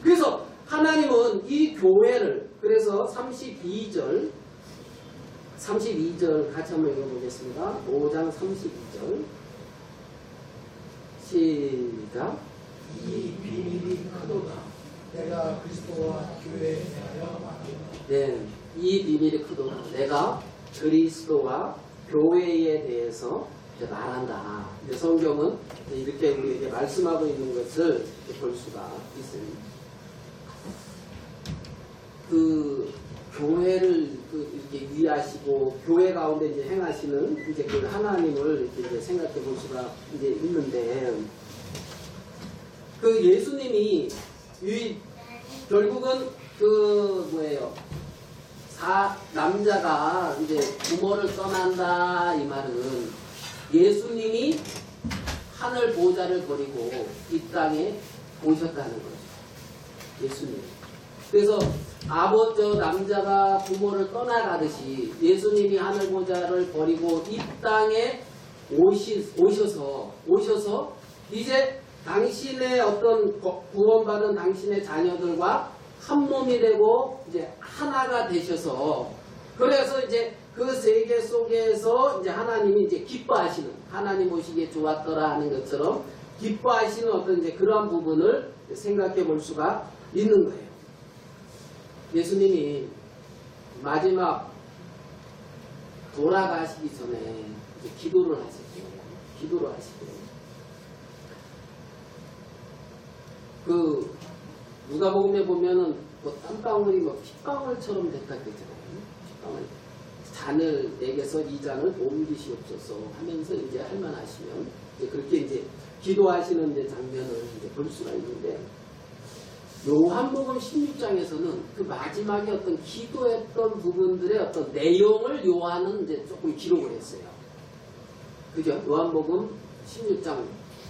그래서 하나님은 이 교회를 그래서 32절 같이 한번 읽어보겠습니다. 5장 32절 시작. 이 비밀이 크도다. 내가 그리스도와 교회에 대하여 말하노라. 네, 이 비밀이 크도다. 내가 그리스도와 교회에 대해서 이제 말한다. 이제 성경은 이렇게 우리에게 말씀하고 있는 것을 볼 수가 있습니다. 그 교회를 이렇게 위하시고 교회 가운데 이제 행하시는 이제 그 하나님을 이렇게 이제 생각해 볼 수가 이제 있는데 그 예수님이 결국은 그 뭐예요? 남자가 이제 부모를 떠난다 이 말은 예수님이 하늘 보좌를 버리고 이 땅에 오셨다는 거죠. 예수님. 그래서 남자가 부모를 떠나가듯이 예수님이 하늘 보좌를 버리고 이 땅에 오셔서 이제 당신의 어떤 구원받은 당신의 자녀들과 한 몸이 되고 이제 하나가 되셔서 그래서 이제 그 세계 속에서 이제 하나님이 이제 기뻐하시는 하나님 오시기에 좋았더라 하는 것처럼 기뻐하시는 어떤 이제 그러한 부분을 생각해 볼 수가 있는 거예요. 예수님이 마지막 돌아가시기 전에 이제 기도를 하시고 그 누가복음에 보면은 뭐 땀방울이 뭐 핏방울처럼 됐다 그랬잖아요. 핏방울. 잔을 내게서 이 잔을 옮기시옵소서 하면서 이제 할만하시면 이제 그렇게 이제 기도하시는 이제 장면을 이제 볼 수가 있는데 요한복음 16장에서는 그 마지막에 어떤 기도했던 부분들의 어떤 내용을 요한은 이제 조금 기록을 했어요. 그죠? 요한복음 16장,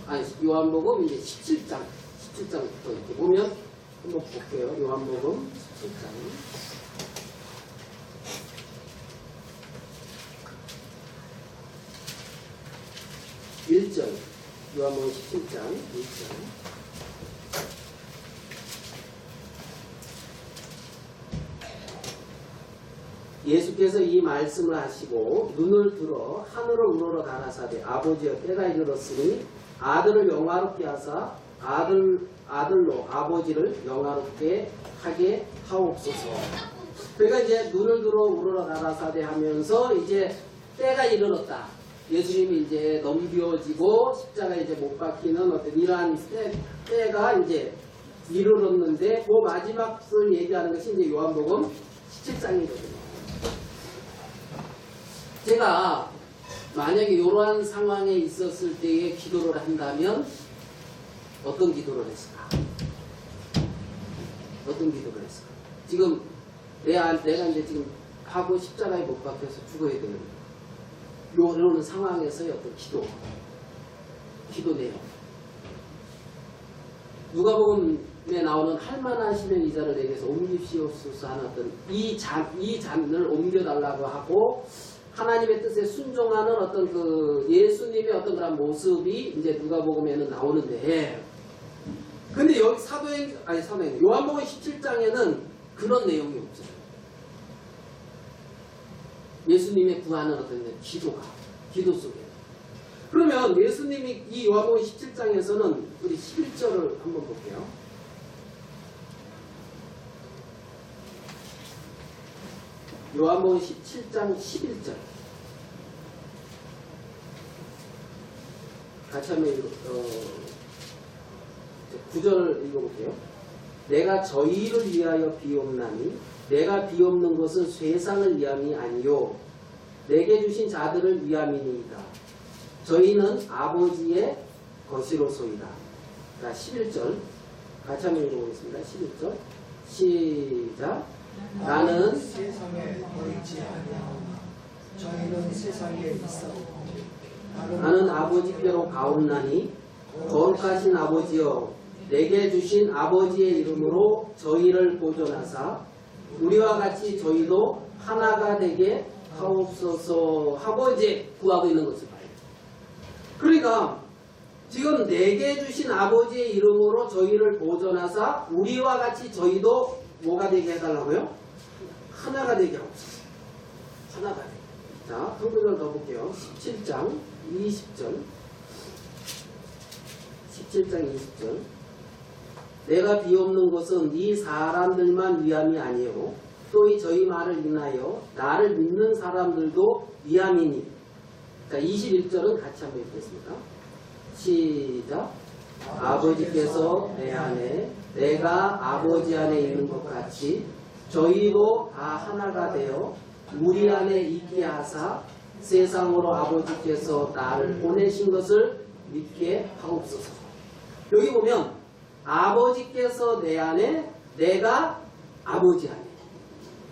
아니, 요한복음 이제 17장부터 이렇게 보면 한번 볼게요. 요한복음 17장. 1절. 요한복음 17장 1절. 예수께서 이 말씀을 하시고 눈을 들어 하늘을 우러러 가라사대 아버지여 때가 이르렀으니 아들을 영화롭게 하사 아들로 아버지를 영화롭게 하게 하옵소서. 그러니까 이제 눈을 들어 우러러 가라사대 하면서 이제 때가 이르렀다. 예수님이 이제 넘겨지고 십자가에 이제 못 박히는 어떤 이러한 때가 이제 이르렀는데 그 마지막을 얘기하는 것이 이제 요한복음 17장이거든요. 제가 만약에 이러한 상황에 있었을 때에 기도를 한다면 어떤 기도를 했을까? 어떤 기도를 했을까? 지금 내가 이제 지금 하고 십자가에 못 박혀서 죽어야 되는 이런 상황에서의 어떤 기도 내용. 누가복음에 나오는 할만하시면 이 자를 내게서 옮기시옵소서 하는 어떤 이 잔을 옮겨달라고 하고 하나님의 뜻에 순종하는 어떤 그 예수님의 어떤 그런 모습이 이제 누가복음에는 나오는데, 근데 여기 요한복음 17장에는 그런 내용이 없어요. 예수님의 구하는 어떤 기도 속에. 그러면 예수님이 이 요한복음 17장에서는 우리 11절을 한번 볼게요. 요한복음 17장 11절. 같이 한번 9절 읽어볼게요. 내가 저희를 위하여 비옵나니 내가 비옵는 것은 세상을 위함이 아니요 내게 주신 자들을 위함이니이다. 저희는 아버지의 것이로소이다. 자, 11절 같이 한번 읽어보겠습니다. 11절 시작. 나는 세상에 보이지 아니하오나 저희는 세상에 있어 나는 아버지께로 가옵나니 거룩하신 아버지여 내게 주신 아버지의 이름으로 저희를 보존하사 우리와 같이 저희도 하나가 되게 하옵소서 하고 이제 구하고 있는 것을 봐요. 그러니까 지금 내게 주신 아버지의 이름으로 저희를 보존하사 우리와 같이 저희도 뭐가 되게 해달라고요? 하나가 되게 하옵소서. 하나가 되게. 자, 한 구절 더 볼게요. 17장 20절. 17장 20절. 내가 비옵는 것은 이 사람들만 위함이 아니요 또 이 저희 말을 인하여 나를 믿는 사람들도 위함이니. 자, 21절은 같이 한번 읽겠습니다. 시작. 아버지께서 내 안에 내가 아버지 안에 있는 것 같이 저희도 다 하나가 되어 우리 안에 있게 하사 세상으로 아버지께서 나를 보내신 것을 믿게 하옵소서. 여기 보면 아버지께서 내 안에 내가 아버지 안에.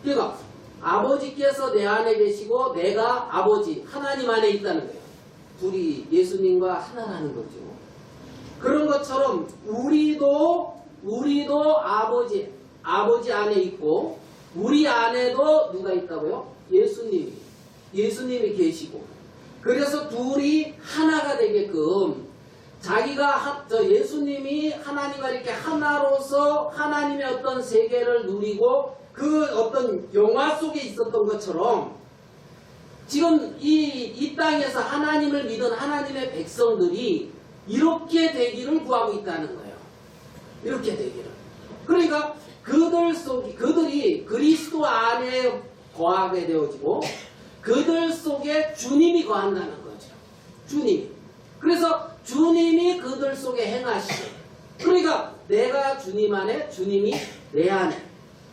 그러니까 아버지께서 내 안에 계시고 내가 아버지 하나님 안에 있다는 거예요. 둘이 예수님과 하나라는 거죠. 그런 것처럼 우리도 아버지 안에 있고 우리 안에도 누가 있다고요? 예수님이 계시고 그래서 둘이 하나가 되게끔 자기가 예수님이 하나님과 이렇게 하나로서 하나님의 어떤 세계를 누리고 그 어떤 영화 속에 있었던 것처럼 지금 이 땅에서 하나님을 믿은 하나님의 백성들이 이렇게 되기를 구하고 있다는 거예요. 이렇게 되기를. 그러니까 그들이 그리스도 안에 거하게 되어지고 그들 속에 주님이 거한다는 거죠. 주님이. 그래서 주님이 그들 속에 행하시고 그러니까 내가 주님 안에 주님이 내 안에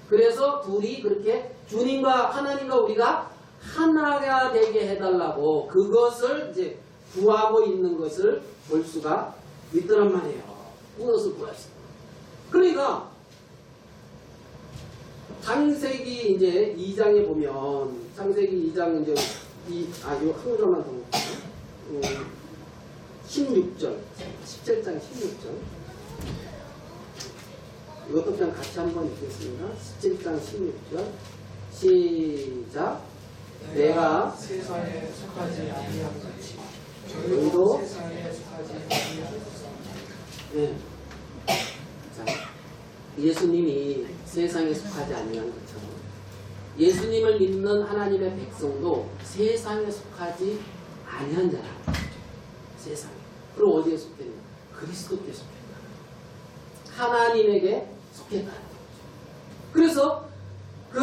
그래서 둘이 그렇게 주님과 하나님과 우리가 하나가 되게 해달라고 그것을 이제 구하고 있는 것을 볼 수가 있더란 말이에요. 그것을 구했습니다. 그러니까 창세기 이제 2장에 보면 창세기 2장 이제 요 한 구절만 더 볼게요. 16절, 17장 16절. 이것도 그냥 같이 한번 읽겠습니다. 17장 16절. 시작. 내가 세상에 속하지 아니한 같이 저희도 저희도 세상에 속하지 아니하소서. 네. 자, 예수님이 세상에 속하지 아니한 것처럼 예수님을 믿는 하나님의 백성도 세상에 속하지 아니한 자라. 세상에. 그럼 어디에 속했냐? 그리스도께 속했다. 하나님에게 속했다. 그래서 그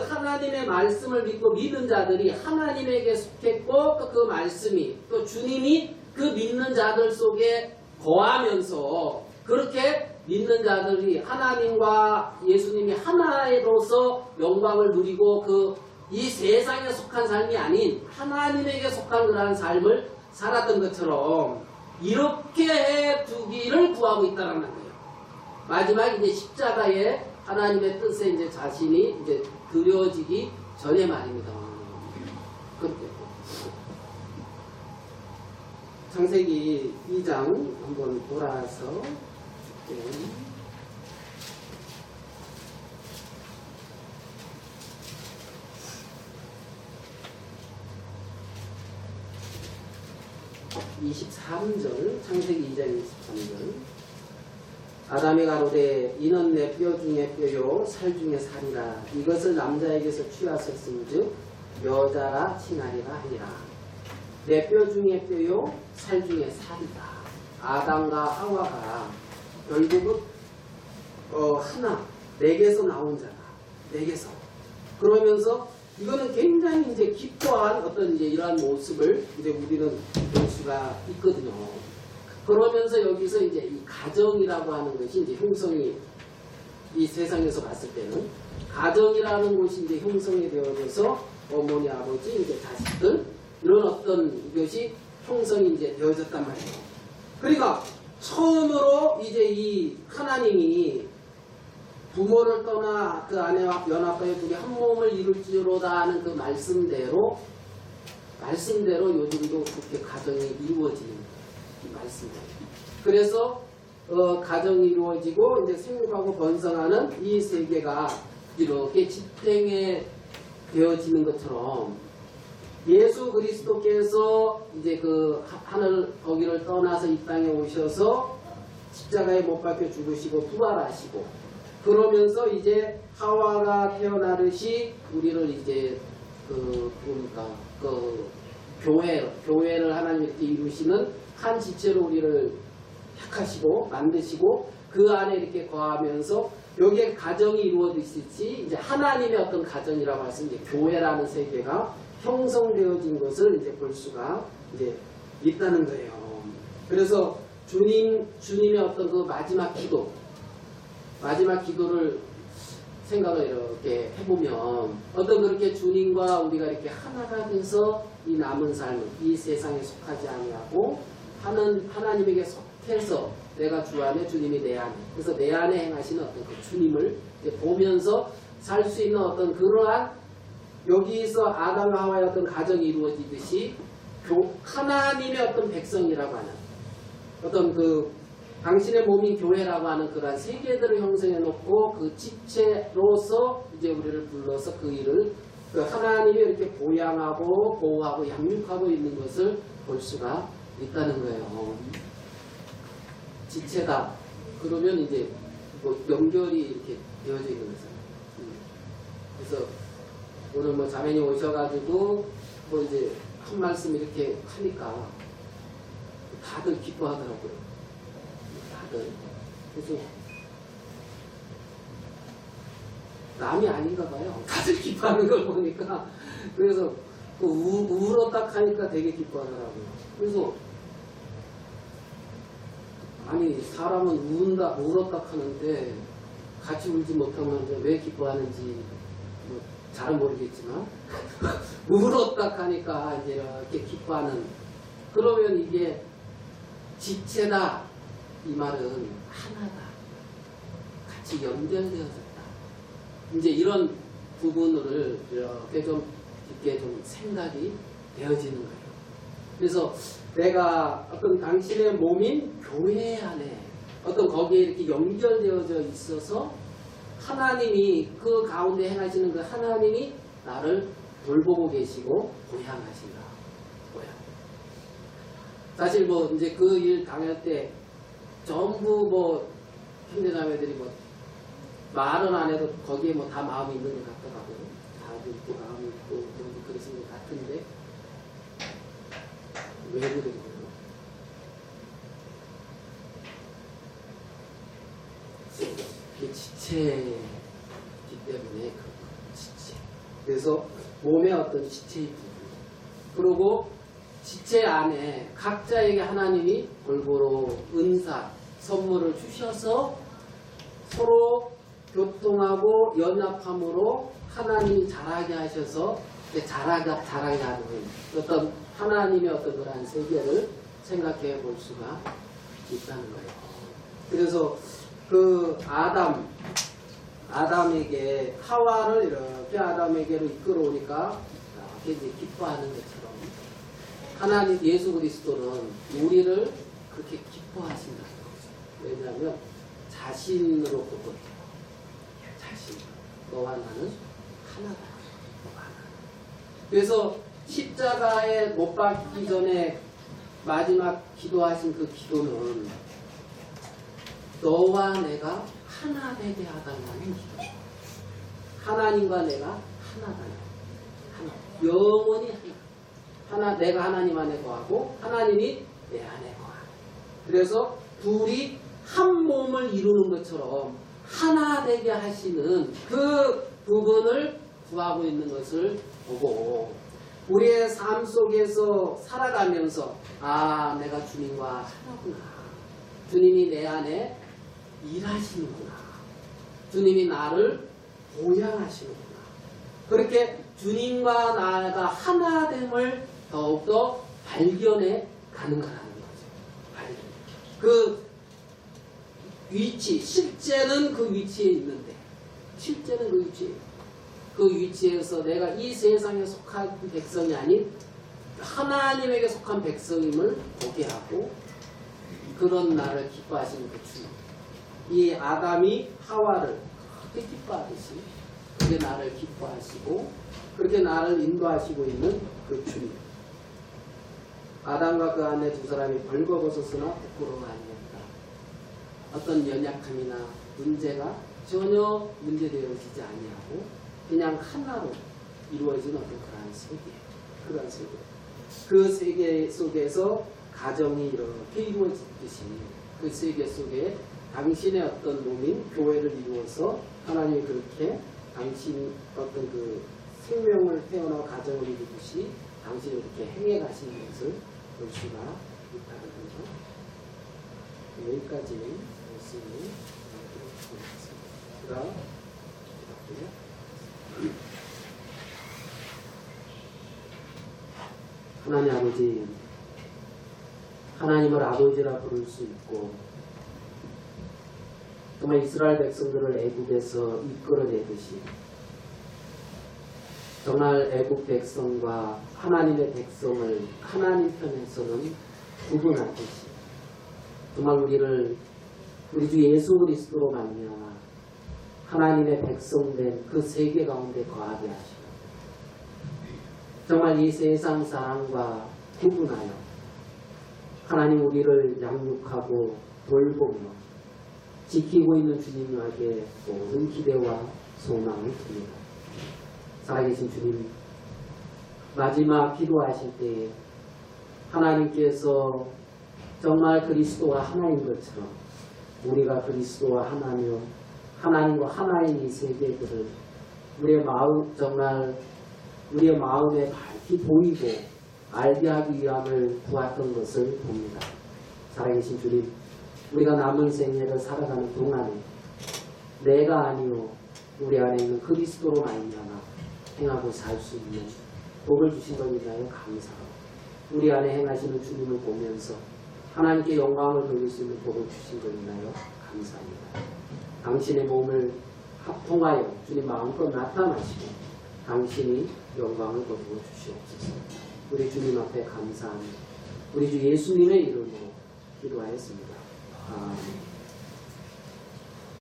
하나님의 말씀을 믿고 믿는 자들이 하나님에게 속했고 또 그 말씀이 또 주님이 그 믿는 자들 속에 거하면서 그렇게 믿는 자들이 하나님과 예수님이 하나로서 영광을 누리고 그 이 세상에 속한 삶이 아닌 하나님에게 속한 그러한 삶을 살았던 것처럼 이렇게 해두기를 구하고 있다는 거예요. 마지막 이제 십자가에 하나님의 뜻에 이제 자신이 이제 드려지기 전에 말입니다. 그렇게. 창세기 2장 한번 돌아서 23절, 창세기 2장 23절. 아담이 가로되 이는 내 뼈 중에 뼈요 살 중에 살이라. 이것을 남자에게서 취하셨은즉 여자라 칭하리라 하니라. 내 뼈 중에 뼈요 살 중에 살이다. 아담과 하와가 결국은 하나 내게서 나온 자다. 내게서. 그러면서 이거는 굉장히 이제 기뻐한 어떤 이제 이러한 모습을 이제 우리는 볼 수가 있거든요. 그러면서 여기서 이제 이 가정이라고 하는 것이 이제 형성이 이 세상에서 봤을 때는 가정이라는 곳이 이제 형성이 되어져서 어머니, 아버지, 이제 자식들 이런 어떤 것이 형성이 이제 되어졌단 말이에요. 그러니까 처음으로 이제 이 하나님이 부모를 떠나 그 아내와 연합하여 둘이 한 몸을 이룰지로다 하는 그 말씀대로 요즘도 그렇게 가정이 이루어지는 이 말씀이에요. 그래서 가정이 이루어지고 이제 생육하고 번성하는 이 세계가 이렇게 집행에 되어지는 것처럼 예수 그리스도께서 이제 그 하늘 거기를 떠나서 이 땅에 오셔서 십자가에 못 박혀 죽으시고 부활하시고 그러면서 이제 하와가 태어나듯이 우리를 이제 교회를 하나님 이렇게 이루시는 한 지체로 우리를 택하시고 만드시고 그 안에 이렇게 거하면서 여기에 가정이 이루어지듯이 이제 하나님의 어떤 가정이라고 해서 이제 교회라는 세계가 형성되어진 것을 이제 볼 수가 이제 있다는 거예요. 그래서 주님의 어떤 그 마지막 기도를 생각을 이렇게 해보면 어떤 그렇게 주님과 우리가 이렇게 하나가 돼서 이 남은 삶을 이 세상에 속하지 아니하고 하나님에게 속해서 내가 주 안에 주님이 내 안에 그래서 내 안에 행하시는 어떤 그 주님을 보면서 살 수 있는 어떤 그러한 여기서 아담과 하와의 어떤 가정이 이루어지듯이 하나님의 어떤 백성이라고 하는 어떤 그 당신의 몸인 교회라고 하는 그러한 세계들을 형성해 놓고 그 지체로서 이제 우리를 불러서 그 일을 그 하나님이 이렇게 보양하고 보호하고 양육하고 있는 것을 볼 수가 있다는 거예요. 지체다. 그러면 이제 뭐 연결이 이렇게 되어져 있는 거잖아요. 그래서 오늘 뭐 자매님 오셔가지고 뭐 이제 한 말씀 이렇게 하니까 다들 기뻐하더라고요. 그래서 남이 아닌가 봐요. 다들 기뻐하는 걸 보니까. 그래서 울었다 하니까 되게 기뻐하더라고요. 그래서 아니 사람은 울었다 하는데 같이 울지 못하면 왜 기뻐하는지 뭐 잘은 모르겠지만 울었다 하니까 이제 이렇게 기뻐하는 그러면 이게 지체다. 이 말은 하나다. 같이 연결되어졌다. 이제 이런 부분을 이렇게 좀 깊게 좀 생각이 되어지는 거예요. 그래서 내가 어떤 당신의 몸인 교회 안에 어떤 거기에 이렇게 연결되어져 있어서 하나님이 그 가운데 행하시는 그 하나님이 나를 돌보고 계시고 보양하신다. 보양. 사실 뭐 이제 그 일 당할 때 전부 뭐 형제자매들이 뭐 말은 안 해도 거기에 뭐 다 마음이 있는 것 같더라고요. 다들 있고 마음이 있고 뭐 그러신 것 같은데 왜 그런 거예요? 그 지체이기 때문에 그 지체. 그래서 몸의 어떤 지체의 부분. 그리고 지체 안에 각자에게 하나님이 골고루 은사, 선물을 주셔서 서로 교통하고 연합함으로 하나님이 자라게 하셔서 자라게 하는 어떤 하나님의 어떤 그러한 세계를 생각해 볼 수가 있다는 거예요. 그래서 그 아담에게 하와를 이렇게 아담에게로 이끌어오니까 이렇게 이제 기뻐하는 것처럼 하나님 예수 그리스도는 우리를 그렇게 기뻐하신다는 거죠. 왜냐하면 자신으로 보거든요. 자신. 너와 나는 하나다. 너와 나는. 그래서 십자가에 못 박기 전에 마지막 기도하신 그 기도는 너와 내가 하나 되게 하달라는 기도. 하나님과 내가 하나다. 하나. 영원히 하나. 내가 하나님 안에 거하고 하나님이 내 안에 거하고. 그래서 둘이 한 몸을 이루는 것처럼 하나 되게 하시는 그 부분을 구하고 있는 것을 보고 우리의 삶 속에서 살아가면서 아, 내가 주님과 하나구나. 주님이 내 안에 일하시는구나. 주님이 나를 보양하시는구나. 그렇게 주님과 나가 하나됨을 더욱더 발견해 가는 거라는 거죠. 발견. 그 위치, 실제는 그 위치에 있는데, 실제는 그 위치에, 그 위치에서 내가 이 세상에 속한 백성이 아닌 하나님에게 속한 백성임을 보게 하고, 그런 나를 기뻐하시는 그 주님. 이 아담이 하와를 그렇게 기뻐하듯이, 그게 나를 기뻐하시고, 그렇게 나를 인도하시고 있는 그 주님. 아담과 그 아내 두 사람이 벌거벗었으나 부끄러워 아니었다. 어떤 연약함이나 문제가 전혀 문제되어지지 아니하고 그냥 하나로 이루어진 어떤 그러한 세계. 그러한 세계. 그 세계 속에서 가정이 이렇게 이루어지듯이 그 세계 속에 당신의 어떤 몸인 교회를 이루어서 하나님이 그렇게 당신 어떤 그 생명을 태어나 가정을 이루듯이 당신이 이렇게 행해 가시는 것을 볼 수가 있다는 거죠. 여기까지 말씀을 드리겠습니다. 하나님 아버지, 하나님을 아버지라 부를 수 있고 정말 이스라엘 백성들을 애국에서 이끌어내듯이 정말 애국 백성과 하나님의 백성을 하나님 편에서는 구분하듯이 정말 우리를 우리 주 예수 그리스도로 말미암아 하나님의 백성된 그 세계 가운데 거하게 하시고 정말 이 세상 사람과 구분하여 하나님 우리를 양육하고 돌보며 지키고 있는 주님에게 모든 기대와 소망을 드립니다. 살아계신 주님, 마지막 기도하실 때에 하나님께서 정말 그리스도와 하나인 것처럼 우리가 그리스도와 하나며 하나님과 하나인 이 세계들을 우리의 마음, 정말 우리의 마음에 밝히 보이고 알게 하기 위함을 구했던 것을 봅니다. 살아계신 주님, 우리가 남은 생애를 살아가는 동안에 내가 아니요 우리 안에 있는 그리스도로 말미암아 행하고 살 수 있는 복을 주신 것 인하여 감사하고 우리 안에 행하시는 주님을 보면서 하나님께 영광을 돌릴 수 있는 복을 주신 것 인하여 감사합니다. 당신의 몸을 합통하여 주님 마음껏 나타나시고 당신이 영광을 거두어 주시옵소서. 우리 주님 앞에 감사합니다. 우리 주 예수님의 이름으로 기도하였습니다. 아멘.